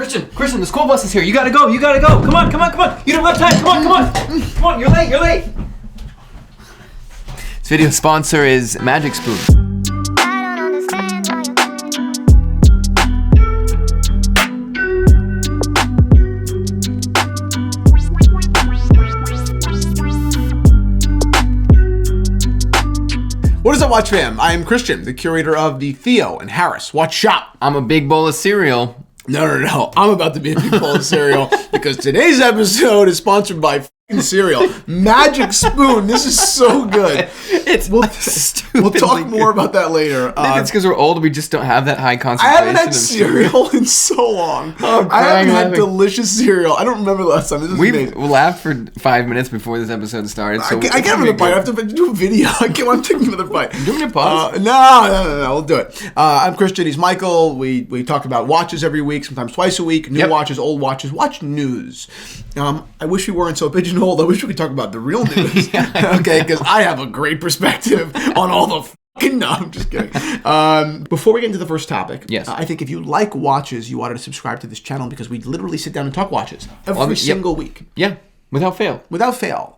Christian, the school bus is here. You gotta go. Come on. You don't have time. Come on, you're late. This video sponsor is Magic Spoon. What is up, Watch Fam? I am Christian, the curator of the Theo and Harris Watch Shop. I'm a big bowl of cereal. No. I'm about to be a big bowl of cereal because today's episode is sponsored by cereal. Magic Spoon. This is so good. We'll talk more about that later. Maybe it's because we're old. We just don't have that high I concentration. haven't had cereal in so long. I haven't had delicious cereal. I don't remember the last time. This is amazing. We laughed for 5 minutes before this episode started. So I get another bite. I have to do a video. I'm taking another bite. Do you want me to pause? No. We'll do it. I'm Christian. He's Michael. We talk about watches every week, sometimes twice a week. New watches, old watches, watch news. I wish we weren't so pigeonholed. I wish we could talk about the real news. Okay, because I have a great perspective on all the fucking... No, I'm just kidding. Before we get into the first topic, yes. I think if you like watches, you ought to subscribe to this channel because we literally sit down and talk watches every single week. Yeah, without fail.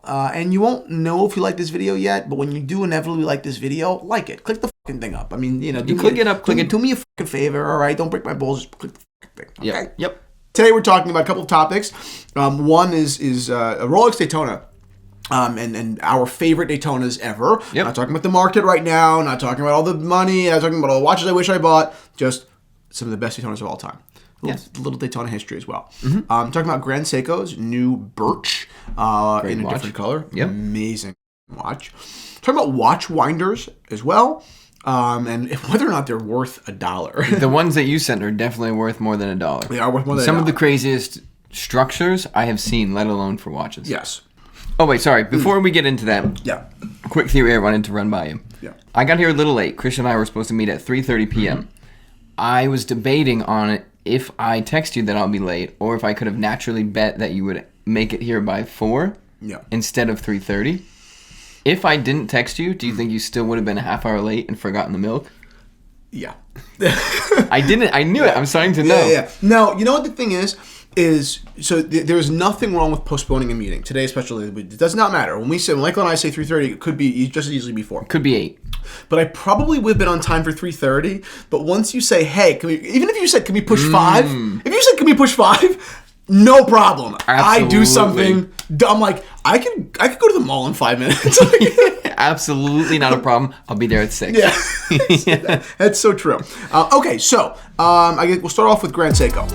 And you won't know if you like this video yet, but when you do inevitably like this video, like it. Click the fucking thing up. I mean, click it up. Do me a fucking favor, all right? Don't break my balls. Just click the fucking thing, okay? Yep. Today we're talking about a couple of topics. One is a Rolex Daytona. And our favorite Daytonas ever. Yep. Not talking about the market right now, not talking about all the money, not talking about all the watches I wish I bought, just some of the best Daytonas of all time. Little Daytona history as well. Mm-hmm. Talking about Grand Seiko's new Birch in a different color. Yep. Amazing watch. Talking about watch winders as well. And whether or not they're worth $1. The ones that you sent are definitely worth more than $1. They are worth more than $1. Some of the craziest structures I have seen, let alone for watches. Yes. Oh, wait, sorry. Before we get into that, quick theory I wanted to run by you. Yeah. I got here a little late. Christian and I were supposed to meet at 3:30 p.m. Mm-hmm. I was debating on it if I text you that I'll be late or if I could have naturally bet that you would make it here by 4 instead of 3:30. If I didn't text you, do you think you still would have been a half hour late and forgotten the milk? Yeah. I didn't. I knew it. I'm starting to know. Yeah. Now, you know what the thing is so there's nothing wrong with postponing a meeting. Today especially, it does not matter. When Michael and I say 3:30, it could be just as easily before. Could be 8. But I probably would have been on time for 3:30. But once you say, hey, even if you said, can we push 5? If you said, can we push 5? No problem. Absolutely. I do something. I'm like, I could go to the mall in 5 minutes. Absolutely not a problem. I'll be there at 6. Yeah. That's so true. Okay, so we'll start off with Grand Seiko.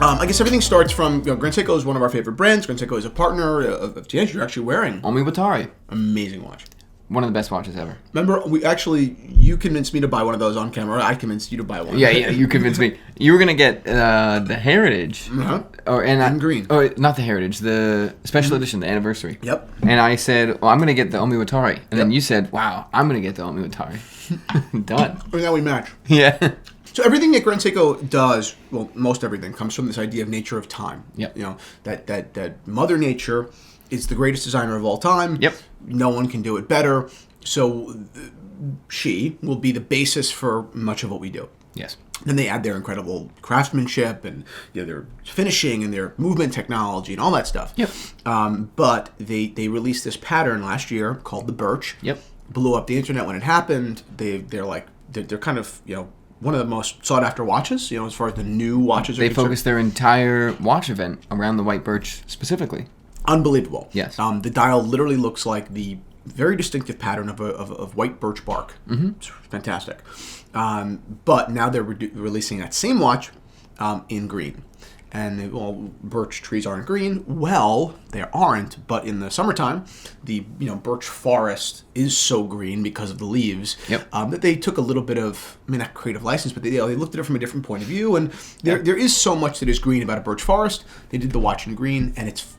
I guess everything starts from, Grand Seiko is one of our favorite brands. Grand Seiko is a partner of TNH. You're actually wearing Omiwatari. Amazing watch. One of the best watches ever. Remember, you convinced me to buy one of those on camera. I convinced you to buy one. Yeah, you convinced me. You were going to get the Heritage. In green. Oh, not the Heritage, the special edition, the anniversary. Yep. And I said, well, I'm going to get the Omiwatari. And then you said, wow, I'm going to get the Omiwatari. Done. And now we match. Yeah. So everything that Grand Seiko does, well, most everything, comes from this idea of nature of time. Yep. That Mother Nature is the greatest designer of all time. Yep. No one can do it better. So she will be the basis for much of what we do. Yes. Then they add their incredible craftsmanship and their finishing and their movement technology and all that stuff. Yep. But they released this pattern last year called the Birch. Yep. Blew up the internet when it happened. They're kind of one of the most sought after watches. As far as the new watches are concerned. They focused their entire watch event around the white birch specifically. Unbelievable. Yes. The dial literally looks like the very distinctive pattern of white birch bark. Mm-hmm. It's fantastic. But now they're releasing that same watch in green. And birch trees aren't green. Well, they aren't. But in the summertime, the birch forest is so green because of the leaves. Yep. That they took a little bit of, not creative license, but they looked at it from a different point of view. And there is so much that is green about a birch forest. They did the watch in green, and it's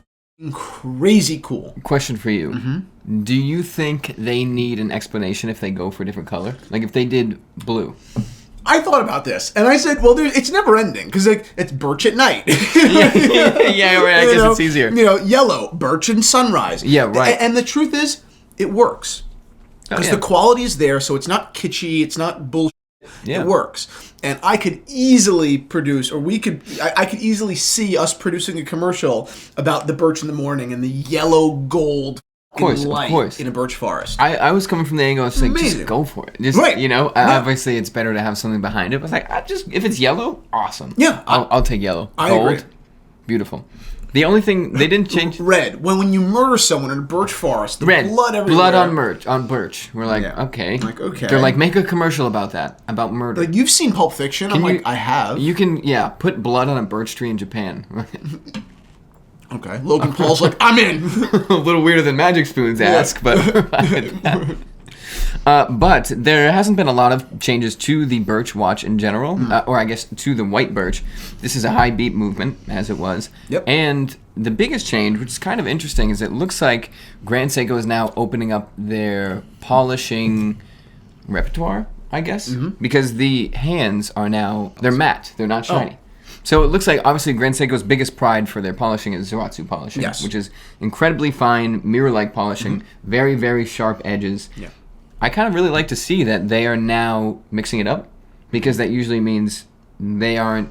crazy cool. Question for you. Mm-hmm. Do you think they need an explanation if they go for a different color? Like if they did blue? I thought about this, and I said, well, it's never ending, because it's birch at night. Yeah, right, I guess it's easier. Yellow, birch and sunrise. Yeah, right. And the truth is, it works. Because the quality is there, so it's not kitschy, it's not bullshit. Yeah. It works. And I could easily produce, or I could easily see us producing a commercial about the birch in the morning and the yellow gold light in a birch forest. I was coming from the angle, it's like, just go for it. Just, right. Obviously it's better to have something behind it, but it's like, if it's yellow, awesome. Yeah. I'll take yellow. I Gold, agree. Beautiful. The only thing they didn't change. Red. When you murder someone in a birch forest, the red. Blood everywhere. Blood on birch. We're like, okay. Okay. They're like, make a commercial about that, about murder. Like, you've seen Pulp Fiction. I have. You can, put blood on a birch tree in Japan. Okay. Logan Paul's like, I'm in. A little weirder than Magic Spoon's ask, but. But there hasn't been a lot of changes to the birch watch in general, or I guess to the white birch. This is a high beat movement, as it was. Yep. And the biggest change, which is kind of interesting, is it looks like Grand Seiko is now opening up their polishing repertoire, I guess, because the hands are now, they're matte, they're not shiny. So it looks like, obviously, Grand Seiko's biggest pride for their polishing is Zaratsu polishing, which is incredibly fine, mirror-like polishing, very, very sharp edges. Yeah. I kind of really like to see that they are now mixing it up, because that usually means they aren't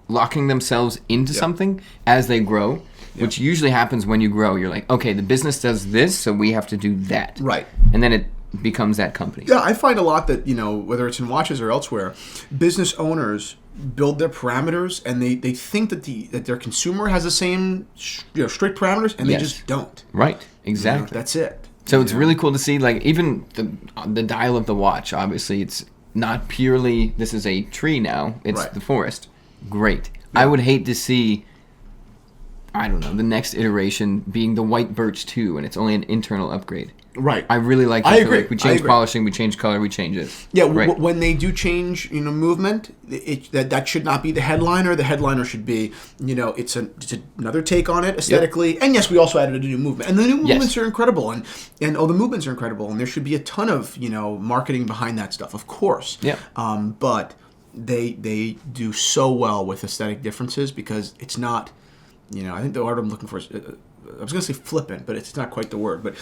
locking themselves into something as they grow, which usually happens when you grow. You're like, okay, the business does this, so we have to do that. Right. And then it becomes that company. Yeah, I find a lot that, whether it's in watches or elsewhere, business owners build their parameters, and they think that their consumer has the same strict parameters, and they just don't. Right, exactly. That's it. So it's really cool to see, like, even the dial of the watch, obviously, it's not purely, this is a tree now, it's the forest. Great. Yeah. I would hate to see, I don't know, the next iteration being the white birch 2, and it's only an internal upgrade. Right. I really like that. I agree. Like we change polishing, we change color, we change it. Yeah, when they do change, movement, that should not be the headliner. The headliner should be, it's another take on it aesthetically. Yep. And yes, we also added a new movement. And the new movements are incredible. And the movements are incredible. And there should be a ton of, marketing behind that stuff, of course. Yeah. But they do so well with aesthetic differences, because it's not, I think the word I'm looking for is, I was going to say flippant, but it's not quite the word. But,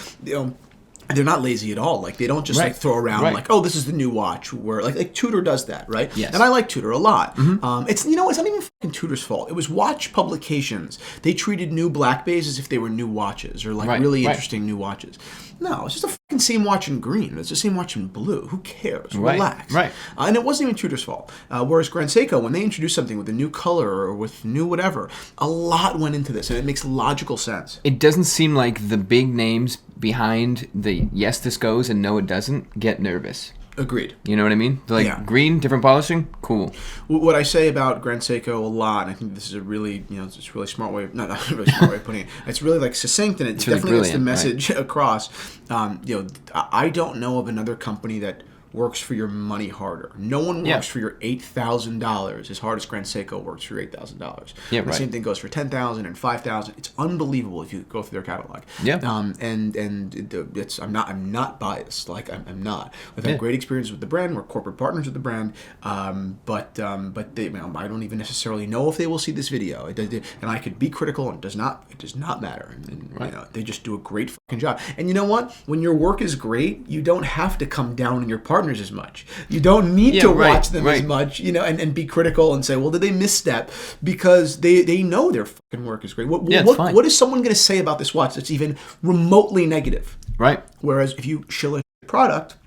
they're not lazy at all. Like, they don't just throw around like, oh, this is the new watch. Where like Tudor does that, right? Yes. And I like Tudor a lot. It's it's not even fucking Tudor's fault. It was watch publications. They treated new Black Bays as if they were new watches, or like really interesting new watches. No, it's just a fucking same watch in green. It's the same watch in blue. Who cares? Relax. Right. And it wasn't even Tudor's fault. Whereas Grand Seiko, when they introduced something with a new color or with new whatever, a lot went into this, and it makes logical sense. It doesn't seem like the big names behind the yes, this goes, and no, it doesn't, get nervous. Agreed. You know what I mean? They're like, green, different polishing, cool. What I say about Grand Seiko a lot, and I think this is a really, it's a really smart way, not a really smart way of putting it. It's really like succinct, and it definitely gets the message across. I don't know of another company that works for your money harder. No one works for your $8,000 as hard as Grand Seiko works for your $8,000. Yeah, the same thing goes for $10,000 and $5,000. It's unbelievable if you go through their catalog. Yeah. And it's I'm not biased. Like I'm not. We've had great experiences with the brand. We're corporate partners with the brand. But they, I don't even necessarily know if they will see this video. And I could be critical, and it does not matter. And they just do a great fucking job. And you know what? When your work is great, you don't have to come down on your partners as much. You don't need to watch them as much, and be critical and say, well, did they misstep? Because they know their fucking work is great. What is someone going to say about this watch that's even remotely negative? Right. Whereas if you shill a product,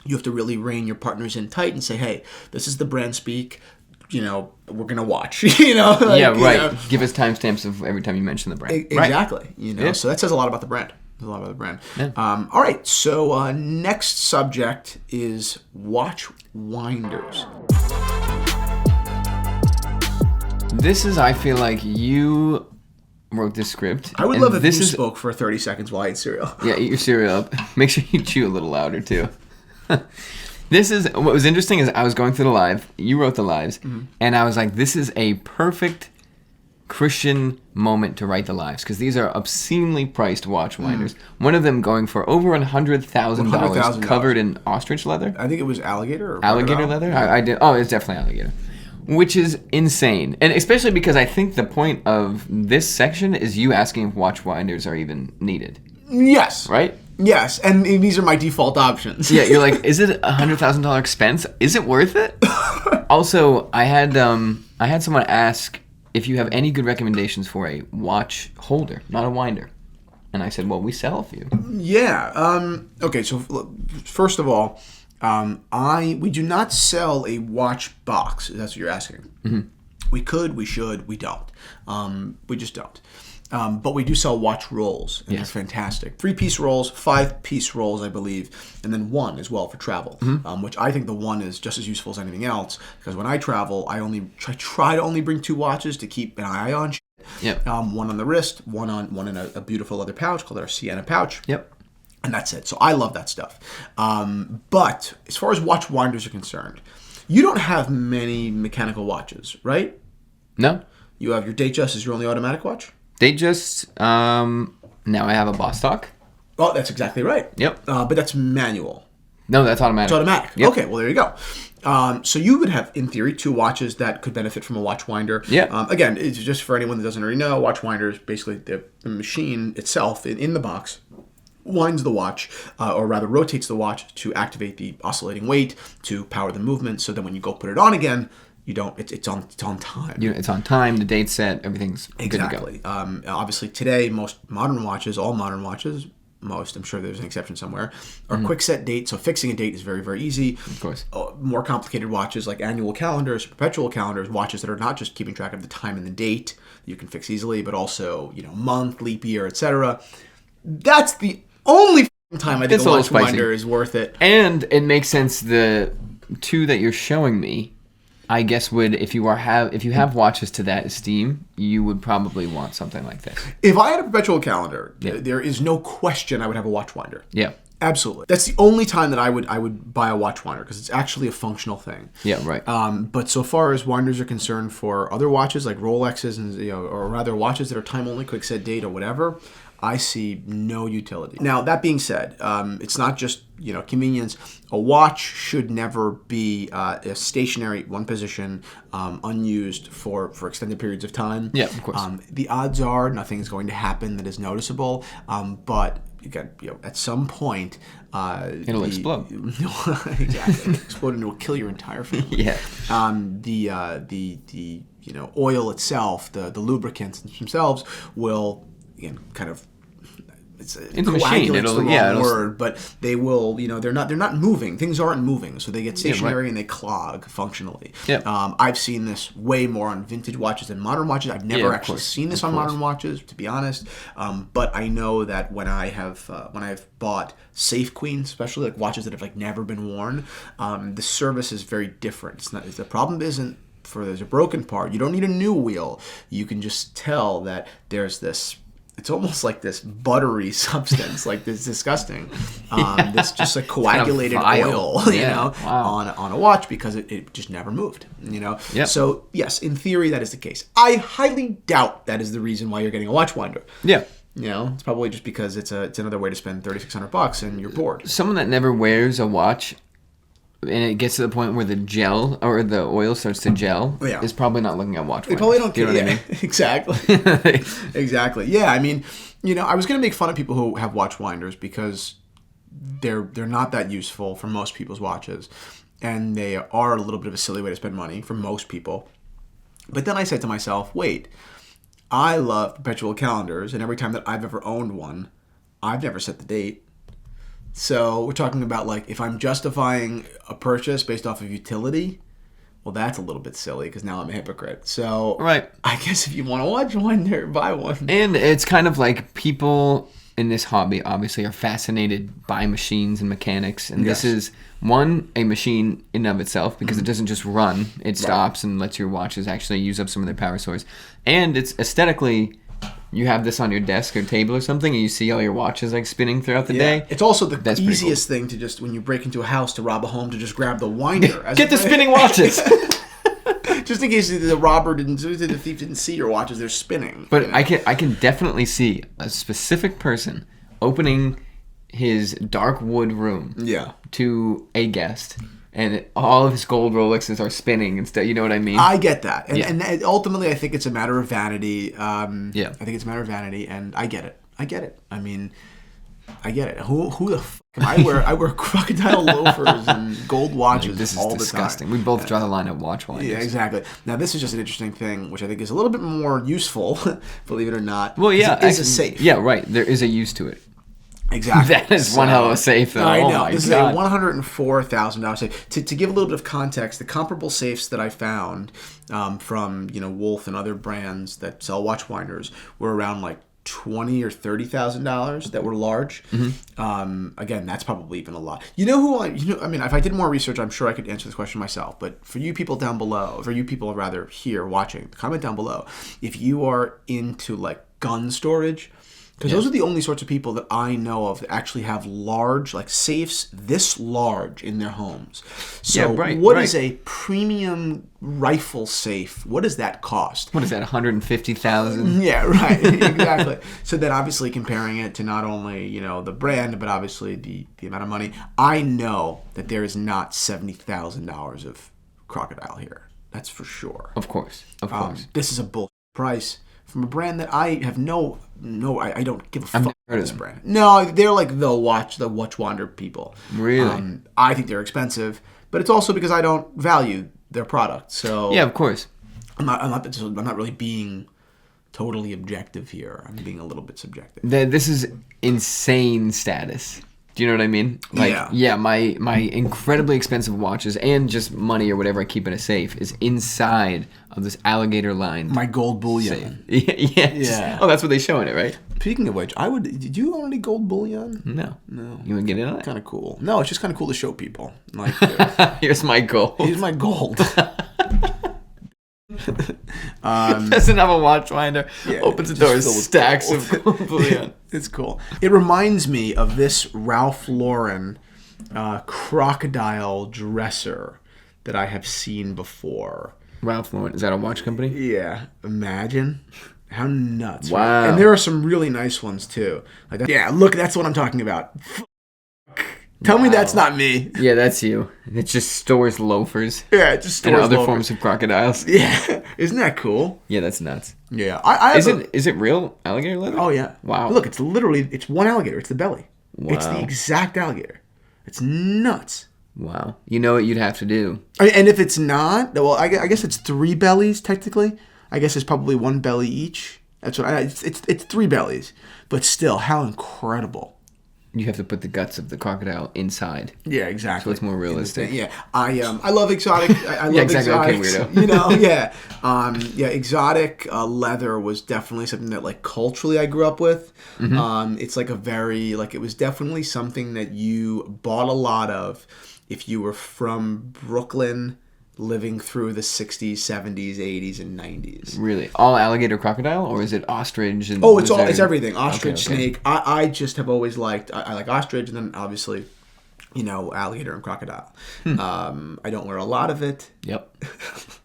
you have to really rein your partners in tight and say, hey, this is the brand speak. We're going to watch, Give us timestamps of every time you mention the brand. Exactly. So that says a lot about the brand. Yeah. All right, so next subject is watch winders. This is, I feel like you wrote this script. I would love if you spoke for 30 seconds while I eat cereal. Yeah, eat your cereal up. Make sure you chew a little louder, too. This is, what was interesting is I was going through the live, you wrote the lives, and I was like, this is a perfect Christian moment to write the lives, because these are obscenely priced watch winders. One of them going for over $100,000 covered in ostrich leather. I think it was alligator or alligator leather. I did. Oh, it's definitely alligator, which is insane, and especially because I think the point of this section is you asking if watch winders are even needed. Yes. Right. Yes, and these are my default options. Yeah, you're like, is it $100,000 expense? Is it worth it? Also, I had someone ask if you have any good recommendations for a watch holder, not a winder. And I said, well, we sell a few. Yeah. Okay, so first of all, we do not sell a watch box. If that's what you're asking. Mm-hmm. We could, we should, we don't. We just don't. But we do sell watch rolls, and they're fantastic. 3-piece rolls, 5-piece rolls, I believe, and then one as well for travel, which I think the one is just as useful as anything else, because when I travel, I try to only bring 2 watches to keep an eye on shit. Yep. One on the wrist, one in a beautiful leather pouch called our Sienna pouch. Yep. And that's it. So I love that stuff. But as far as watch winders are concerned, you don't have many mechanical watches, right? No. You have your Datejust as your only automatic watch? Datejust, now I have a Bostock. Oh, that's exactly right. Yep. But that's manual. No, that's automatic. It's automatic. Yep. Okay, well, there you go. So you would have, in theory, 2 watches that could benefit from a watch winder. Yeah. Again, it's just for anyone that doesn't already know, watch winder is basically the machine itself in the box winds the watch, or rather rotates the watch to activate the oscillating weight, to power the movement, so that when you go put it on again, you don't. It's on time. It's on time. The date's set. Everything's exactly. good to go. Obviously, today most modern watches, I'm sure there's an exception somewhere, are quick set date. So fixing a date is very, very easy. Of course. More complicated watches like annual calendars, perpetual calendars, watches that are not just keeping track of the time and the date that you can fix easily, but also month, leap year, etc. That's the only time I think a watch winder is worth it. And it makes sense. The 2 that you're showing me, I guess if you have watches to that esteem, you would probably want something like this. If I had a perpetual calendar, there is no question I would have a watch winder. Yeah. Absolutely. That's the only time that I would buy a watch winder, because it's actually a functional thing. Yeah, right. But so far as winders are concerned for other watches like Rolexes and or rather watches that are time only, quick set date or whatever, I see no utility. Now, that being said, it's not just convenience. A watch should never be a stationary, one position, unused for extended periods of time. Yeah, of course. The odds are nothing's going to happen that is noticeable, but again, at some point, it'll explode. Exactly, explode and it will kill your entire family. Yeah. The oil itself, the lubricants themselves will kind of. It's a machine. It'll the wrong word, but they will. They're not moving. Things aren't moving, so they get stationary and they clog functionally. Yeah. I've seen this way more on vintage watches than modern watches. I've never actually seen this on modern watches, to be honest. But I know that when I've bought Safe Queen, especially like watches that have never been worn, the service is very different. It's not. The problem isn't there's a broken part. You don't need a new wheel. You can just tell that there's this. It's almost like this buttery substance, like this disgusting, this just a coagulated oil, on a watch because it just never moved, Yep. So yes, in theory that is the case. I highly doubt that is the reason why you're getting a watch winder. Yeah. It's probably just because it's another way to spend $3,600 and you're bored. Someone that never wears a watch, and it gets to the point where the gel or the oil starts to gel, is probably not looking at watch winders. They probably don't. Do you know what I mean? Exactly. Exactly. Yeah. I mean, I was going to make fun of people who have watch winders because they're not that useful for most people's watches, and they are a little bit of a silly way to spend money for most people. But then I said to myself, wait, I love perpetual calendars, and every time that I've ever owned one, I've never set the date. So we're talking about if I'm justifying a purchase based off of utility, well, that's a little bit silly because now I'm a hypocrite. So right. I guess if you want to watch one, buy one. And it's kind of like people in this hobby obviously are fascinated by machines and mechanics, and this is a machine in and of itself because it doesn't just run; it stops and lets your watches actually use up some of their power source, and it's aesthetically. You have this on your desk or table or something, and you see all your watches spinning throughout the day. It's also the easiest thing to just, when you break into a house to rob a home, to just grab the winder. Get the spinning watches! Just in case the thief didn't see your watches, they're spinning. But I can definitely see a specific person opening his dark wood room to a guest. And all of his gold Rolexes are spinning instead. You know what I mean? I get that. And ultimately, I think it's a matter of vanity. I think it's a matter of vanity, and I get it. I mean, I get it. Who the fuck am I? I wear crocodile loafers and gold watches this is all disgusting. the time. We both draw the line at watch winders. Yeah, exactly. Now, this is just an interesting thing, which I think is a little bit more useful, believe it or not. Well, yeah. It is a safe. Yeah, right. There is a use to it. Exactly. That is one hell of a safe, though. I know. Oh my this God. is a $104,000 safe. To give a little bit of context, the comparable safes that I found from Wolf and other brands that sell watch winders were around like $20,000 or $30,000 that were large. Again, that's probably even a lot. I mean, if I did more research, I'm sure I could answer this question myself. But for you people down below, for you people rather here watching, comment down below if you are into like gun storage. Because those are the only sorts of people that I know of that actually have large, like safes this large in their homes. So what is a premium rifle safe? What does that cost? What is that, $150,000? Yeah, right. Exactly. So then obviously comparing it to not only, the brand, but obviously the amount of money. I know that there is not $70,000 of crocodile here. That's for sure. Of course. This is a bullshit price. From a brand that I have I don't give a fuck about this brand. No, they're like the watch wander people. Really? I think they're expensive, but it's also because I don't value their product. So yeah, of course. I'm not really being totally objective here. I'm being a little bit subjective. This is insane status. Do you know what I mean? Yeah, my incredibly expensive watches and just money or whatever I keep in a safe is inside of this alligator lined. My gold bullion. Yeah. Oh, that's what they show in it, right? Speaking of which, did you own any gold bullion? No. You want to get in on it? Kind of cool. No, it's just kind of cool to show people. Like, here's my gold. Here's my gold. Doesn't have a watch winder. Yeah, opens the door, stacks of gold bullion. It's cool. It reminds me of this Ralph Lauren crocodile dresser that I have seen before. Ralph Lauren, is that a watch company? Yeah. Imagine how nuts. Wow. Right? And there are some really nice ones too. Like that. Yeah, look, that's what I'm talking about. Tell me that's not me. Yeah, that's you. It just stores loafers. Yeah, it just stores and other loafers. forms of crocodiles. Yeah, isn't that cool? Yeah, that's nuts. Yeah, is it real alligator leather? Oh yeah. Wow. Look, it's one alligator. It's the belly. Wow. It's the exact alligator. It's nuts. Wow. You know what you'd have to do. And if it's not, well, I guess it's 3 bellies technically. I guess it's probably 1 belly each. That's what it's 3 bellies, but still, how incredible. You have to put the guts of the crocodile inside. Yeah, exactly. So it's more realistic. Yeah, I love exotic. I love exactly. exotics. Okay, weirdo. Exotic leather was definitely something that like culturally I grew up with. Mm-hmm. It's like it was definitely something that you bought a lot of if you were from Brooklyn, living through the 60s, 70s, 80s, and 90s. Really? All alligator crocodile? Or is it ostrich? And it's everything. Ostrich, okay. snake. I just have always liked... I like ostrich and then obviously, alligator and crocodile. I don't wear a lot of it. Yep.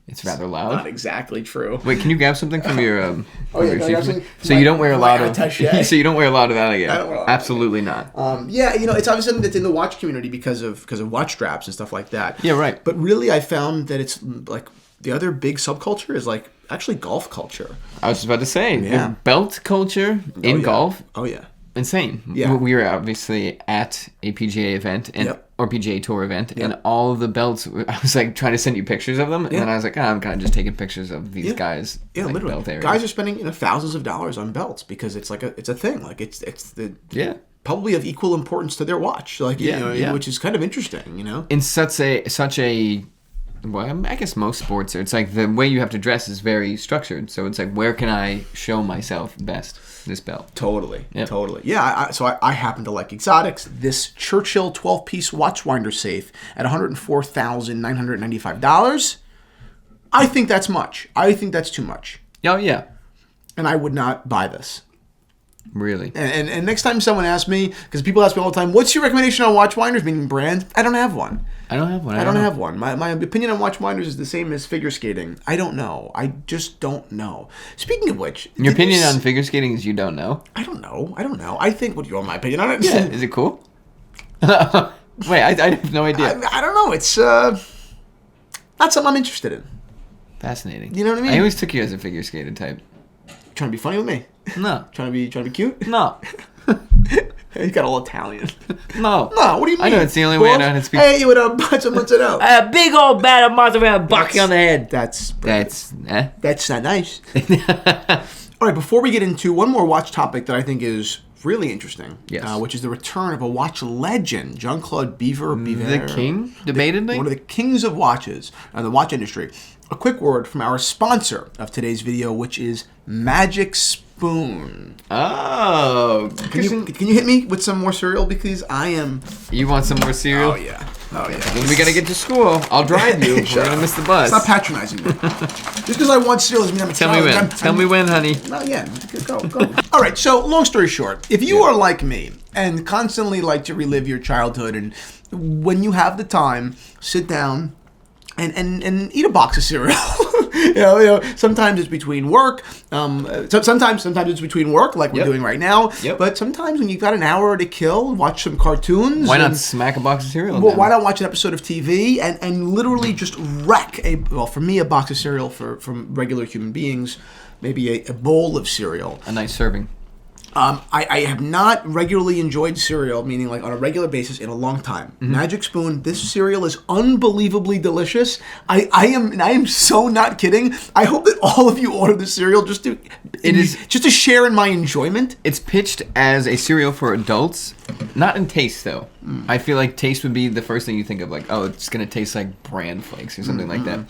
It's rather loud. Not exactly true. Wait, can you grab something from your... So you don't wear a lot of... attaché? So you don't wear a lot of alligator? I don't wear a lot. Absolutely not. It's obviously something that's in the watch community because of watch straps and stuff like that. Yeah, right. But really, I found that it's like the other big subculture is like actually golf culture. I was just about to say, the belt culture in golf. Oh yeah. Insane. Yeah. We were obviously at a PGA event or PGA Tour event, and all of the belts. I was like trying to send you pictures of them, and then I was like, I'm kind of just taking pictures of these guys. Yeah, like, literally. Belt areas. Guys are spending thousands of dollars on belts because it's like it's a thing. Like it's probably of equal importance to their watch. Like which is kind of interesting. In such a well, I guess most sports are. It's like the way you have to dress is very structured. So it's like, where can I show myself best? This belt. Totally. Yeah, I happen to like exotics. This Churchill 12-piece watchwinder safe at $104,995. I think that's much. I think that's too much. Oh, yeah. And I would not buy this. Really? And next time someone asks me, because people ask me all the time, what's your recommendation on watchwinders, meaning brands? I don't have one. I don't have one. I don't have one. My opinion on watchwinders is the same as figure skating. I don't know. I just don't know. Speaking of which... Your opinion on figure skating is you don't know? I don't know. I think... What do you want my opinion on it? Yeah. Is it cool? Wait, I have no idea. I don't know. It's not something I'm interested in. Fascinating. You know what I mean? I always took you as a figure skater type. Trying to be funny with me? No. Trying to be cute? No. He got all Italian. No. No, what do you mean? I know it's the only way I know how to speak. Hey, you would have bunch of mozzarella. A big old bat of mozzarella buck you on the head. That's not nice. All right, before we get into one more watch topic that I think is really interesting, yes. Which is the return of a watch legend, Jean-Claude Biver. The king, debatedly? One of the kings of watches in the watch industry. A quick word from our sponsor of today's video, which is Magic Spoon. Oh. Can you hit me with some more cereal? Because I am... You want some more cereal? Oh, yeah. When we gotta get to school, I'll drive you. We're gonna miss the bus. Stop patronizing me. Just because I want cereal doesn't mean I'm a child. Tell me when, honey. Well, yeah. Go. All right, so long story short, if you are like me and constantly like to relive your childhood, and when you have the time, sit down and eat a box of cereal. you know, sometimes it's between work. Sometimes it's between work, like we're doing right now. Yep. But sometimes when you've got an hour to kill, watch some cartoons. Why not smack a box of cereal? Well, why not watch an episode of TV and literally just wreck for me, a box of cereal from regular human beings, maybe a bowl of cereal. A nice serving. I have not regularly enjoyed cereal, meaning like on a regular basis, in a long time. Mm-hmm. Magic Spoon, this cereal is unbelievably delicious. I am so not kidding. I hope that all of you order the cereal just to share in my enjoyment. It's pitched as a cereal for adults, not in taste though. I feel like taste would be the first thing you think of, like, oh, it's gonna taste like bran flakes or something like that.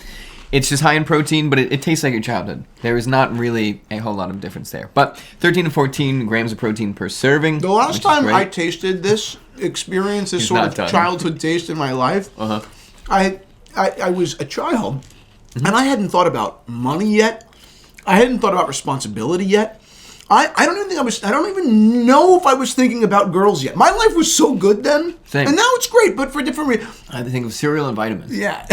It's just high in protein, but it tastes like your childhood. There is not really a whole lot of difference there. But 13 to 14 grams of protein per serving. The last time I tasted this, experienced this sort of childhood taste in my life, I was a child, and I hadn't thought about money yet. I hadn't thought about responsibility yet. I don't even know if I was thinking about girls yet. My life was so good then. Same. And now it's great, but for different reasons. I had to think of cereal and vitamins. Yeah.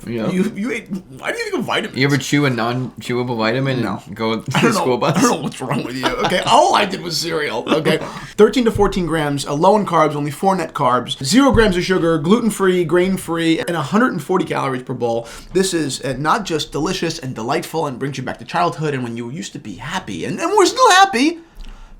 You ate, why do you think of vitamins? You ever chew a non-chewable vitamin and go to the school bus? I don't know what's wrong with you. Okay, all I did was cereal. Okay, 13 to 14 grams, low in carbs, only 4 net carbs, 0 grams of sugar, gluten-free, grain-free, and 140 calories per bowl. This is not just delicious and delightful and brings you back to childhood and when you used to be happy. And we're still happy.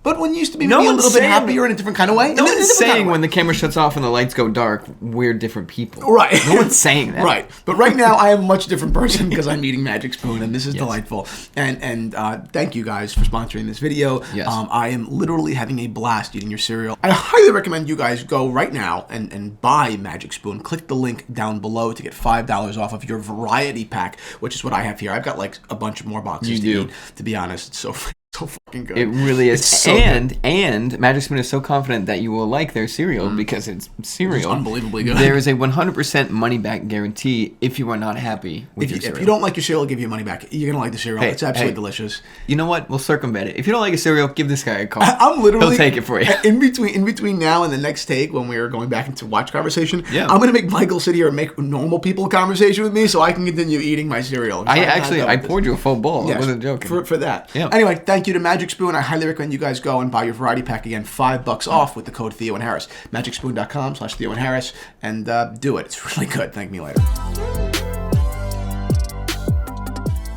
But when you used to be maybe a little bit happier in a different kind of way. No one's saying when the camera shuts off and the lights go dark, we're different people. Right. No one's saying that. Right. But right now, I am a much different person because I'm eating Magic Spoon, and this is delightful. And thank you guys for sponsoring this video. Yes. I am literally having a blast eating your cereal. I highly recommend you guys go right now and buy Magic Spoon. Click the link down below to get $5 off of your variety pack, which is what I have here. I've got like a bunch more boxes to eat, to be honest. It's so fucking good. It really is. It's so good. And Magic Spoon is so confident that you will like their cereal because it's cereal. It's unbelievably good. There is a 100% money back guarantee if you are not happy with your cereal. If you don't like your cereal, I'll give you money back. You're going to like the cereal. It's absolutely delicious. You know what? We'll circumvent it. If you don't like a cereal, give this guy a call. I'm literally... He'll take it for you. In between now and the next take, when we're going back into watch conversation, I'm going to make Michael sit here and make normal people conversation with me so I can continue eating my cereal. I poured you a full bowl. I wasn't joking. For that. Yeah. Anyway, thank you to Magic Spoon. I highly recommend you guys go and buy your variety pack again, $5 off with the code Theo and Harris. MagicSpoon.com/Theo and Harris, and do it. It's really good. Thank me later.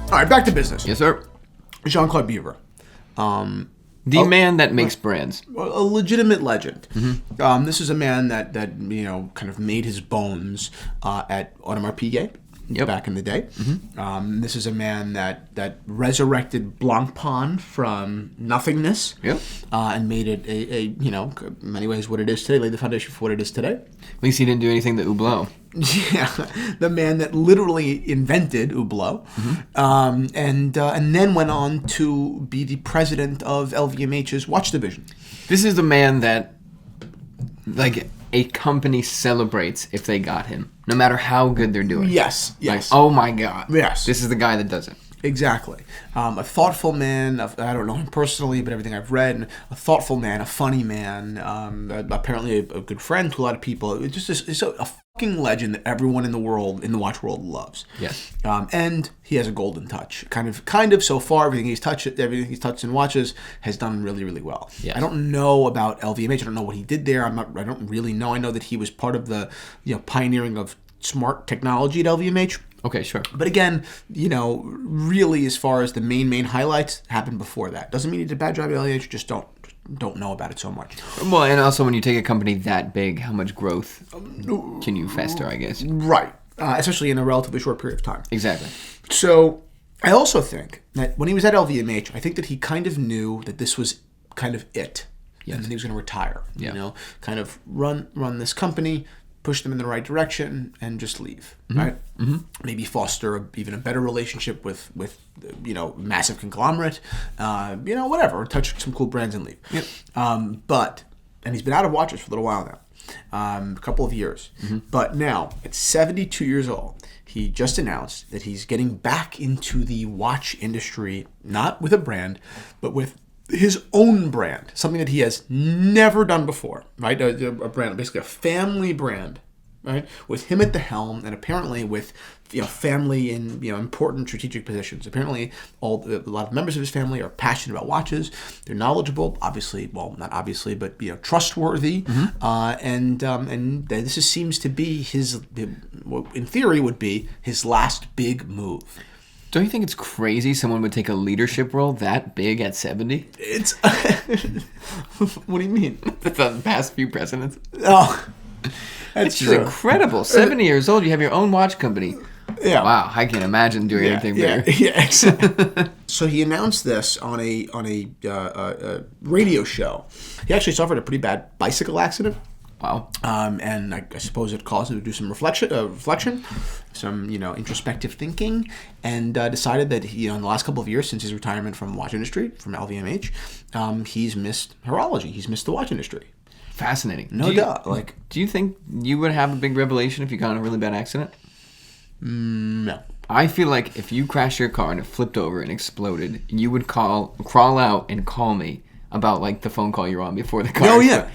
All right, back to business. Yes, sir. Jean-Claude Biver. The man that makes brands. A legitimate legend. This is a man that kind of made his bones at Audemars Piguet. Back in the day. This is a man that resurrected Blancpain from nothingness and made it in many ways what it is today, laid the foundation for what it is today. At least he didn't do anything that Hublot. Yeah, the man that literally invented Hublot, and then went on to be the president of LVMH's watch division. This is the man that, like, a company celebrates if they got him, no matter how good they're doing. Yes. Like, oh my God. Yes. This is the guy that does it. Exactly. A thoughtful man. I don't know him personally, but everything I've read, a thoughtful man, a funny man, apparently a good friend to a lot of people. It's just a fucking legend that everyone in the world, in the watch world, loves. Yes. And he has a golden touch. Kind of so far, everything he's touched in watches has done really, really well. Yes. I don't know about LVMH. I don't know what he did there. I don't really know. I know that he was part of the pioneering of smart technology at LVMH. Okay, sure. But again, really, as far as the main highlights, happened before that. Doesn't mean he did a bad job at LVMH. Just don't don't know about it so much. Well, and also when you take a company that big, how much growth can you fester, I guess? Right. Especially in a relatively short period of time. Exactly. So I also think that when he was at LVMH, I think that he kind of knew that this was kind of it. Yes. And then he was going to retire. Yeah. You know, kind of run this company, push them in the right direction, and just leave. Right? Mm-hmm. Maybe foster even a better relationship with massive conglomerate. Whatever. Touch some cool brands and leave. Yep. And he's been out of watches for a little while now. A couple of years. Mm-hmm. But now, at 72 years old, he just announced that he's getting back into the watch industry, not with a brand, but with his own brand, something that he has never done before, right? A brand, basically a family brand, right? With him at the helm, and apparently with family in important strategic positions. Apparently, a lot of members of his family are passionate about watches. They're knowledgeable, obviously. Well, not obviously, but trustworthy. Mm-hmm. And this seems to be what in theory would be his last big move. Don't you think it's crazy someone would take a leadership role that big at 70? It's what do you mean? The past few presidents. Oh, that's true. It's incredible. 70 years old, you have your own watch company. Yeah. Wow, I can't imagine doing anything bigger. Yeah, exactly. So he announced this on a radio show. He actually suffered a pretty bad bicycle accident. Wow. And I suppose it caused him to do some reflection, some introspective thinking, and decided that in the last couple of years since his retirement from the watch industry, from LVMH, he's missed horology. He's missed the watch industry. Fascinating. No doubt. Do you think you would have a big revelation if you got in a really bad accident? No. I feel like if you crashed your car and it flipped over and exploded, you would crawl out and call me about the phone call you're on before the car. Oh yeah.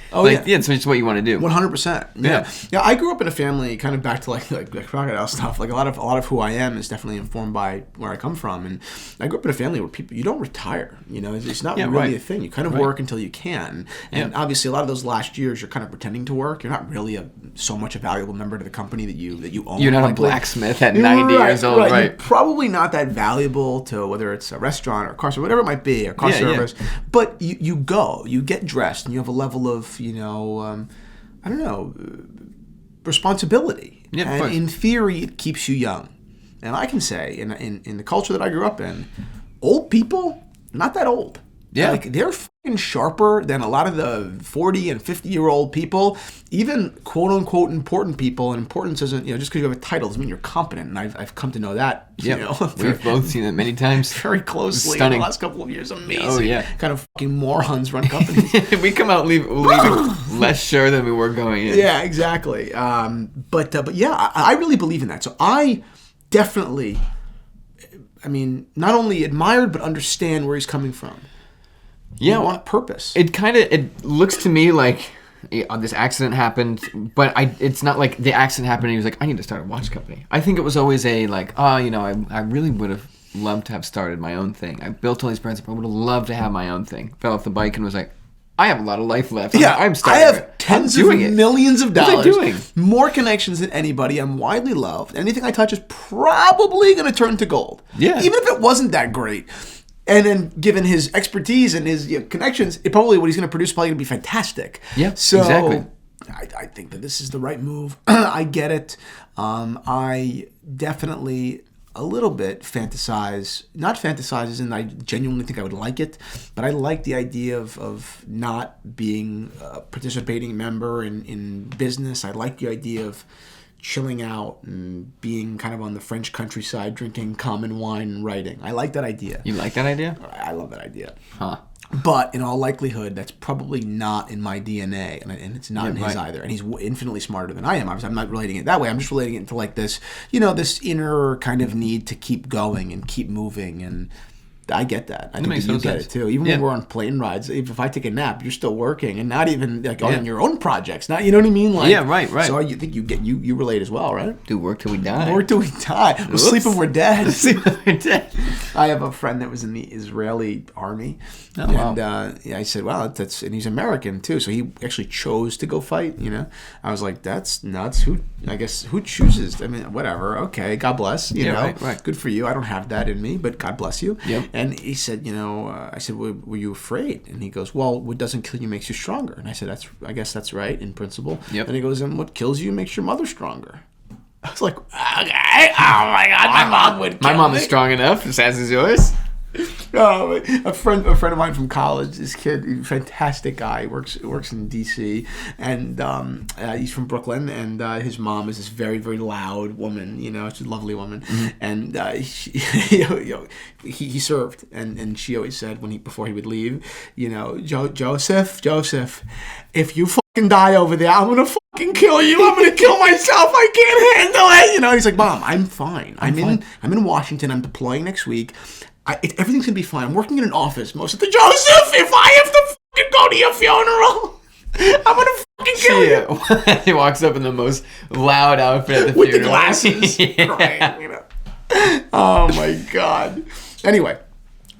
Yeah, so it's what you want to do. 100%. Yeah. I grew up in a family, kind of back to like crocodile stuff. Like a lot of who I am is definitely informed by where I come from, and I grew up in a family where you don't retire. It's not really a thing. You kind of work until you can, and obviously a lot of those last years you're kind of pretending to work. You're not really so much a valuable member to the company that you own. You're not a blacksmith at 90 years old, right? You're probably not that valuable to whether it's a restaurant or a car service, whatever it might be, or car service. But you go, you get dressed, and you have a level of, responsibility. Yeah, and in theory, it keeps you young. And I can say, in the culture that I grew up in, old people, not that old. Yeah. They're fucking sharper than a lot of the 40 and 50-year-old people, even quote-unquote important people. And importance isn't, just because you have a title doesn't mean you're competent. And I've come to know that, We've both seen it many times. Very closely. Stunning. In the last couple of years. Amazing. Oh, yeah. Kind of fucking morons run companies. We come out leaving less sure than we were going in. Yeah, exactly. But yeah, I really believe in that. So I definitely, not only admired, but understand where he's coming from. Yeah, you want purpose. It looks to me like this accident happened, but it's not like the accident happened and he was like, I need to start a watch company. I think it was always I really would have loved to have started my own thing. I built all these brands, but I would have loved to have my own thing. Fell off the bike and was like, I have a lot of life left. I'm starting. I have tens of millions of dollars. What am I doing? More connections than anybody. I'm widely loved. Anything I touch is probably going to turn to gold. Yeah. Even if it wasn't that great. And then, given his expertise and his connections, what he's going to produce is probably going to be fantastic. Yeah, so exactly. I think that this is the right move. I get it. I definitely a little bit not fantasize as in I genuinely think I would like it, but I like the idea of not being a participating member in business. I like the idea of chilling out and being kind of on the French countryside, drinking common wine and writing. I like that idea. You like that idea? I love that idea. Huh. But in all likelihood, that's probably not in my DNA, and it's not in his either. And he's infinitely smarter than I am. I'm not relating it that way. I'm just relating it into this, this inner kind of need to keep going and keep moving. And I get that. I think that you get it too. Even when we're on plane rides, if I take a nap, you're still working, and not even on your own projects. Not, you know what I mean? Right. So you think you relate as well, right? Do work till we die. Work till we die. We'll sleep when we're dead. Sleep when we're dead. I have a friend that was in the Israeli army, and I said, "Well, that's," and he's American too, so he actually chose to go fight. I was like, "That's nuts." Who chooses? Whatever. Okay, God bless. Right. Good for you. I don't have that in me, but God bless you. Yep. And he said, I said, were you afraid? And he goes, well, what doesn't kill you makes you stronger. And I said, I guess that's right in principle. Yep. And he goes, and what kills you makes your mother stronger. I was like, okay, oh my God, my mom would kill My mom me. is strong enough, as is yours. A friend of mine from college, this kid, he's a fantastic guy, works in D.C. and he's from Brooklyn, and his mom is this very, very loud woman. She's a lovely woman, and he served, and she always said before he would leave, Joseph, if you fucking die over there, I'm gonna fucking kill you. I'm gonna kill myself. I can't handle it. He's like, Mom, I'm fine. I'm in Washington. I'm deploying next week. Everything's gonna be fine. I'm working in an office most of the Joseph, if I have to fucking go to your funeral, I'm gonna fucking kill you. He walks up in the most loud outfit at the with funeral. the glasses. Crying, Oh my God. Anyway,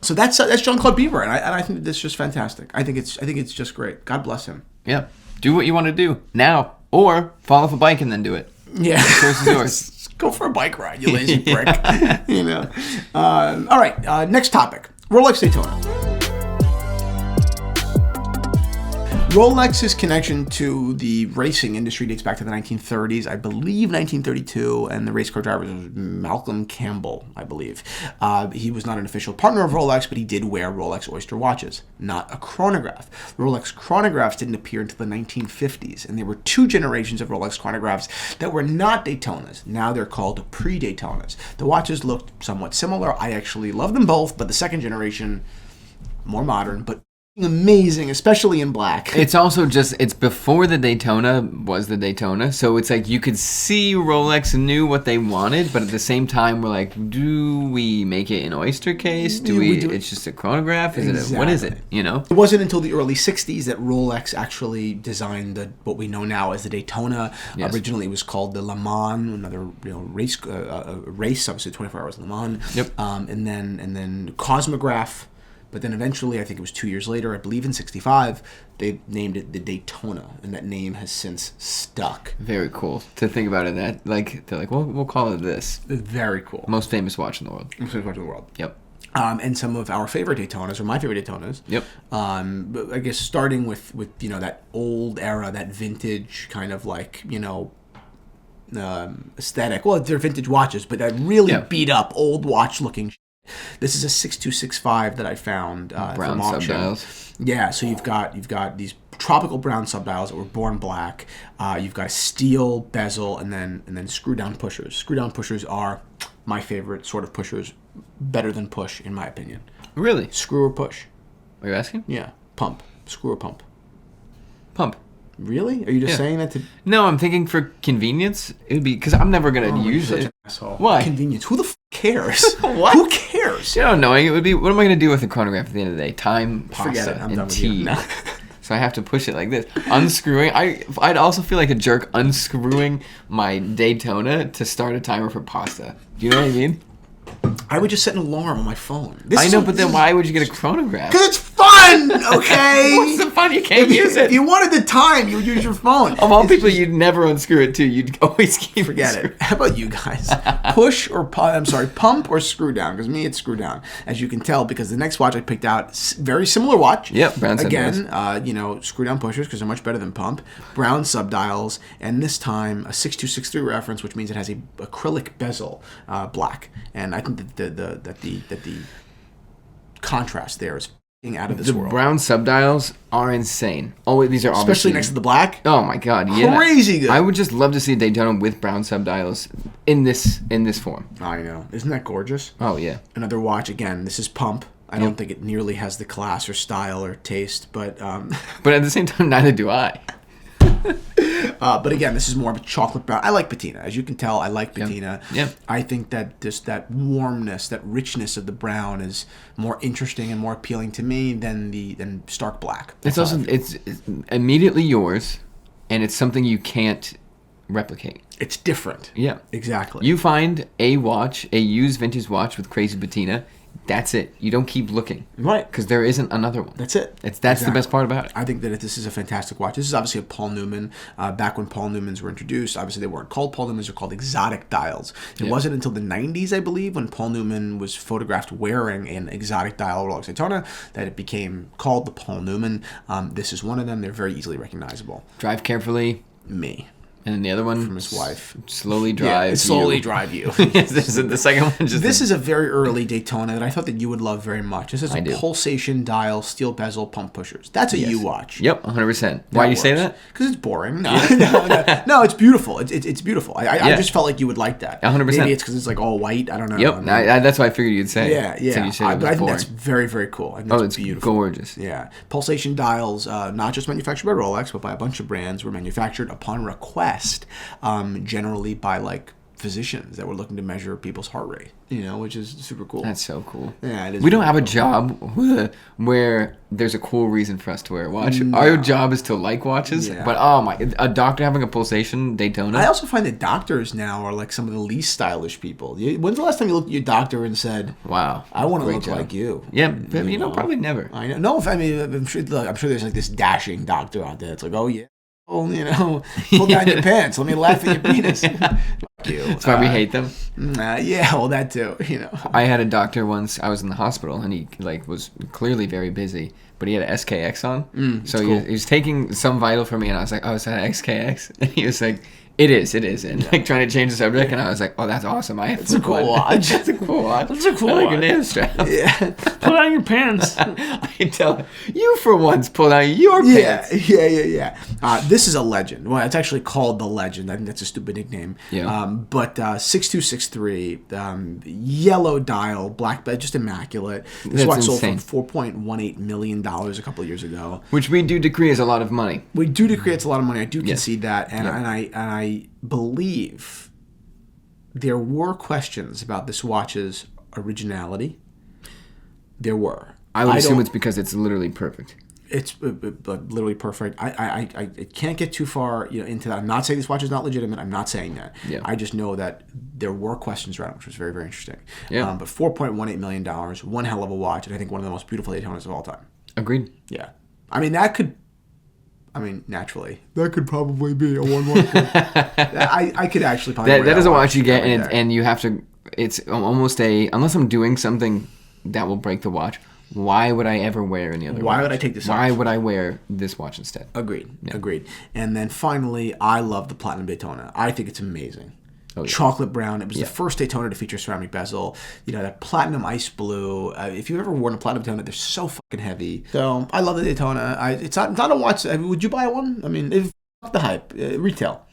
so that's Jean-Claude Biver, and I think that's just fantastic. I think it's just great. God bless him. Yeah. Do what you want to do now, or fall off a bike and then do it. Yeah. The choice is yours. Go for a bike ride, you lazy prick. All right, next topic. Rolex Daytona. Rolex's connection to the racing industry dates back to the 1930s, I believe 1932, and the race car driver was Malcolm Campbell, I believe. He was not an official partner of Rolex, but he did wear Rolex Oyster watches, not a chronograph. Rolex chronographs didn't appear until the 1950s, and there were two generations of Rolex chronographs that were not Daytonas. Now they're called pre-Daytonas. The watches looked somewhat similar. I actually love them both, but the second generation, more modern, but amazing, especially in black. It's also it's before the Daytona was the Daytona, so it's like you could see Rolex knew what they wanted, but at the same time we're like, do we make it an oyster case? It's just a chronograph? What is it? It wasn't until the early 60s that Rolex actually designed what we know now as the Daytona. Yes. Originally it was called the Le Mans, another race, obviously 24 hours Le Mans. Yep. And then Cosmograph. But then eventually, I think it was 2 years later, I believe in 65, they named it the Daytona, and that name has since stuck. Very cool to think about it. That they're like, well, we'll call it this. Very cool. Most famous watch in the world. Most famous watch in the world. Yep. And some of our favorite Daytonas, or my favorite Daytonas. Yep. But I guess starting with that old era, that vintage kind of aesthetic. Well, they're vintage watches, but that really beat up old watch looking. This is a 6265 that I found brown from auction. subdials. Yeah, so you've got these tropical brown subdials that were born black. You've got a steel bezel and then screw down pushers. Screw down pushers are my favorite sort of pushers, better than push in my opinion. Really? Screw or push? Are you asking? Yeah, pump. Screw or pump? Pump. Really? Are you just saying that to? No, I'm thinking for convenience. It would be because I'm never gonna use you're it. such an asshole. Why? Convenience. Who the cares? What? Who cares? You know, knowing it would be. What am I gonna do with a chronograph at the end of the day? Time, Forget pasta, it. I'm done and with tea. you. No. So I have to push it like this. Unscrewing. I'd also feel like a jerk unscrewing my Daytona to start a timer for pasta. Do you know what I mean? I would just set an alarm on my phone. But then why would you get a chronograph? Because it's fun, okay? What's the fun? You can't use it. If you wanted the time, you would use your phone. Of all people, you'd never unscrew it too. You'd always keep Forget it. How about you guys? Push or pump or screw down? Because me, it's screw down, as you can tell. Because the next watch I picked out, very similar watch. Yep, brown again. Screw down pushers because they're much better than pump. Brown subdials, and this time a 6263 reference, which means it has a acrylic bezel, black. And I think that the contrast there is out of this world. The brown subdials are insane. Oh, these are especially next to the black. Oh my god, yeah, crazy good. I would just love to see a Daytona with brown subdials in this form. I know, isn't that gorgeous? Oh yeah. Another watch again. This is pump. I don't think it nearly has the class or style or taste, but but at the same time, neither do I. But again, this is more of a chocolate brown. I like patina. As you can tell, I like patina. Yeah. I think that just that warmness, that richness of the brown is more interesting and more appealing to me than stark black. It's immediately yours, and it's something you can't replicate. It's different. Yeah. Exactly. You find a used vintage watch with crazy patina, That's it. You don't keep looking. Right. Because there isn't another one. That's it. That's the best part about it. I think that this is a fantastic watch. This is obviously a Paul Newman. Back when Paul Newmans were introduced, obviously they weren't called Paul Newmans, they're called exotic dials. It wasn't until the 90s, I believe, when Paul Newman was photographed wearing an exotic dial Rolex Daytona that it became called the Paul Newman. This is one of them. They're very easily recognizable. Drive carefully. Me. And then the other one from his wife. Slowly drive drive you. The second one just... This is a very early Daytona that I thought that you would love very much. This is a pulsation dial, steel bezel, pump pushers. That's a U watch. Yep, 100%. Why do you say that? Because it's boring. No, it's beautiful. It's beautiful. I just felt like you would like that. 100%. Maybe it's because it's like all white. I don't know. Yep, that's what I figured you'd say. Yeah. But I think that's very, very cool. I think it's beautiful. Gorgeous. Yeah. Pulsation dials, not just manufactured by Rolex, but by a bunch of brands, were manufactured upon request. Generally by like physicians that were looking to measure people's heart rate, which is super cool. That's so cool. Yeah, it is. We don't have a job where there's a cool reason for us to wear a watch. No. Our job is to like watches, but a doctor having a pulsation Daytona. I also find that doctors now are like some of the least stylish people. When's the last time you looked at your doctor and said, "Wow, I want to look like you"? Yeah, probably never. I know. No, I'm sure there's like this dashing doctor out there. It's like, oh yeah. Pull down your pants. Let me laugh at your penis. That's why we hate them. That too. I had a doctor once. I was in the hospital, and he was clearly very busy, but he had an SKX on. So cool. he was taking some vital for me, and I was like, "Oh, is that an XKX?" And he was like, It is, and trying to change the subject, and I was like, "Oh, that's awesome! It's a cool watch. It's a cool watch. It's a cool watch. Your name strap. Yeah, pull down your pants. I tell you for once, pull down your pants. Yeah. This is a legend. Well, it's actually called the Legend. I think that's a stupid nickname. Yeah. But 6263, yellow dial, black, just immaculate. This watch sold for $4.18 million a couple of years ago, which we do decree is a lot of money. We do decree it's a lot of money. I do concede that, and I believe there were questions about this watch's originality. There were. I would assume it's because it's literally perfect. It's literally perfect. I can't get too far into that. I'm not saying this watch is not legitimate. I'm not saying that. Yeah. I just know that there were questions around it, which was very, very interesting. Yeah. But $4.18 million, one hell of a watch, and I think one of the most beautiful Daytonas of all time. Agreed. Yeah. Naturally, that could probably be a 1-1. I could actually probably. That is a watch you get, and you have to. It's almost unless I'm doing something that will break the watch. Why would I ever wear any other watch? Why would I take this? Why would I wear this watch instead? Agreed. And then finally, I love the Platinum Daytona. I think it's amazing. Oh, yeah. Chocolate brown. It was the first Daytona to feature ceramic bezel. That platinum ice blue. If you've ever worn a platinum Daytona, they're so fucking heavy. So I love the Daytona. It's not a watch. Would you buy one? I mean, fuck the hype. Retail.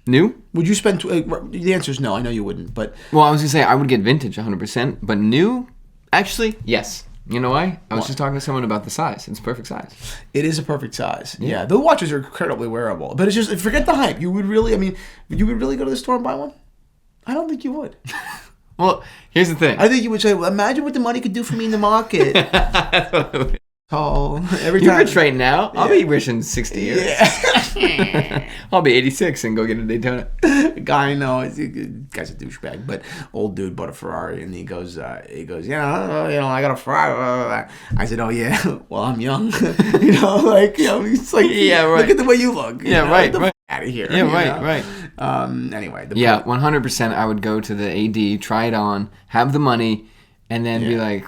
New? Would you spend? The answer is no. I know you wouldn't. But I was gonna say I would get vintage 100%, but new, actually, yes. You know why? I was just talking to someone about the size. It's perfect size. It is a perfect size. Yeah. The watches are incredibly wearable. But it's just, forget the hype. You would really go to the store and buy one? I don't think you would. Well, here's the thing. I think you would say, well, imagine what the money could do for me in the market. Every time. You're rich right now. I'll be rich in 60 years. Yeah. I'll be 86 and go get a Daytona. Guy I know, guy's a douchebag, but old dude bought a Ferrari, and he goes, I got a Ferrari. I said, oh yeah, well I'm young, it's like, yeah, right. Look at the way you look. Yeah, right. Out of here. Yeah, right. Anyway. 100%. I would go to the AD, try it on, have the money, and then be like.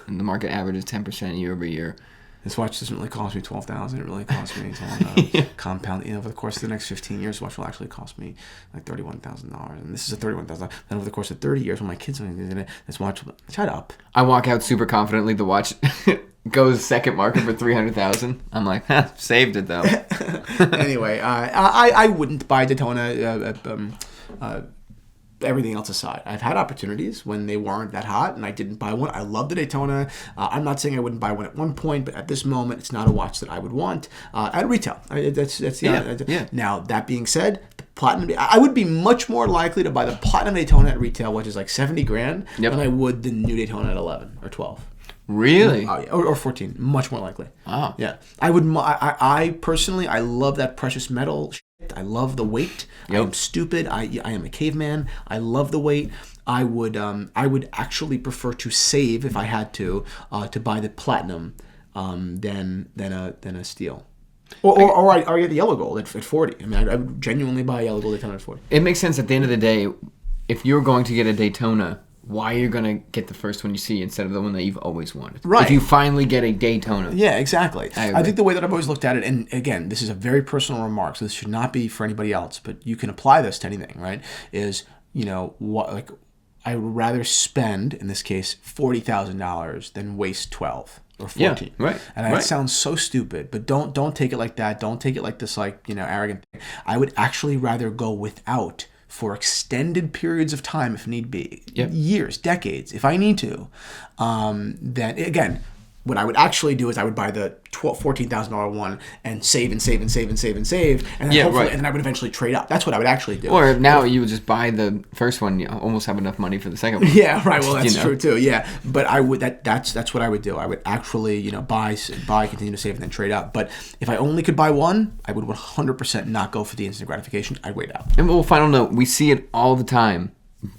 And the market average is 10% year over year. This watch doesn't really cost me $12,000. It really cost me compound. Over the course of the next 15 years, the watch will actually cost me like $31,000. And this is a $31,000. Then over the course of 30 years, when my kids are in it, this watch will shut up. I walk out super confidently. The watch goes second market for $300,000. I'm like, saved it though. Anyway, I wouldn't buy Daytona. Everything else aside, I've had opportunities when they weren't that hot, and I didn't buy one. I love the Daytona. I'm not saying I wouldn't buy one at one point, but at this moment, it's not a watch that I would want at retail. Now, that being said, the Platinum, I would be much more likely to buy the Platinum Daytona at retail, which is like $70,000, than I would the new Daytona at 11 or 12. Really? Or 14. Much more likely. Wow. Yeah. I personally, I love that precious metal shit. I love the weight. Yep. I am stupid. I am a caveman. I love the weight. I would actually prefer to save if I had to buy the platinum than a steel. Or I get the yellow gold at 40. I mean, I would genuinely buy a yellow gold Daytona at 40. It makes sense at the end of the day. If you're going to get a Daytona, why you're going to get the first one you see instead of the one that you've always wanted. Right. If you finally get a Daytona. Yeah, exactly. I think the way that I've always looked at it, and again, this is a very personal remark, so this should not be for anybody else, but you can apply this to anything, right? Is, I would rather spend, in this case, $40,000 than waste 12 or 14. Yeah, right. And that sounds so stupid, but don't take it like that. Don't take it like this, arrogant thing. I would actually rather go without for extended periods of time if need be, years, decades, if I need to, then again, what I would actually do is I would buy the $14,000 one and save and save and save and save and save, and then and then I would eventually trade up. That's what I would actually do. Or now you would just buy the first one. You almost have enough money for the second one. Yeah, right. Well, that's true too. Yeah, but I would that's what I would do. I would actually buy, continue to save, and then trade up. But if I only could buy one, I would 100% not go for the instant gratification. I'd wait out. And final note: we see it all the time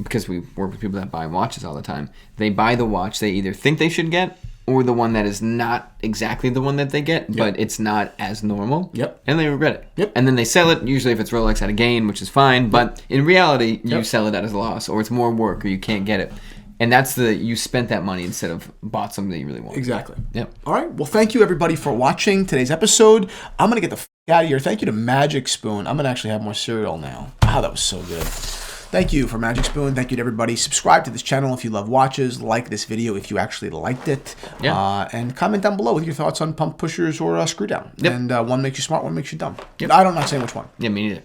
because we work with people that buy watches all the time. They buy the watch they either think they should get, or the one that is not exactly the one that they get, but it's not as normal. Yep. And they regret it. Yep. And then they sell it, usually if it's Rolex at a gain, which is fine, but in reality, you sell it at a loss, or it's more work, or you can't get it. And that's you spent that money instead of bought something that you really want. Exactly. Yep. All right. Well, thank you everybody for watching today's episode. I'm going to get the out of here. Thank you to Magic Spoon. I'm going to actually have more cereal now. Wow, that was so good. Thank you for Magic Spoon. Thank you to everybody. Subscribe to this channel if you love watches. Like this video if you actually liked it. Yeah. And comment down below with your thoughts on pump pushers or screw down. Yep. And one makes you smart, one makes you dumb. Yep. I'm not saying which one. Yeah, me neither.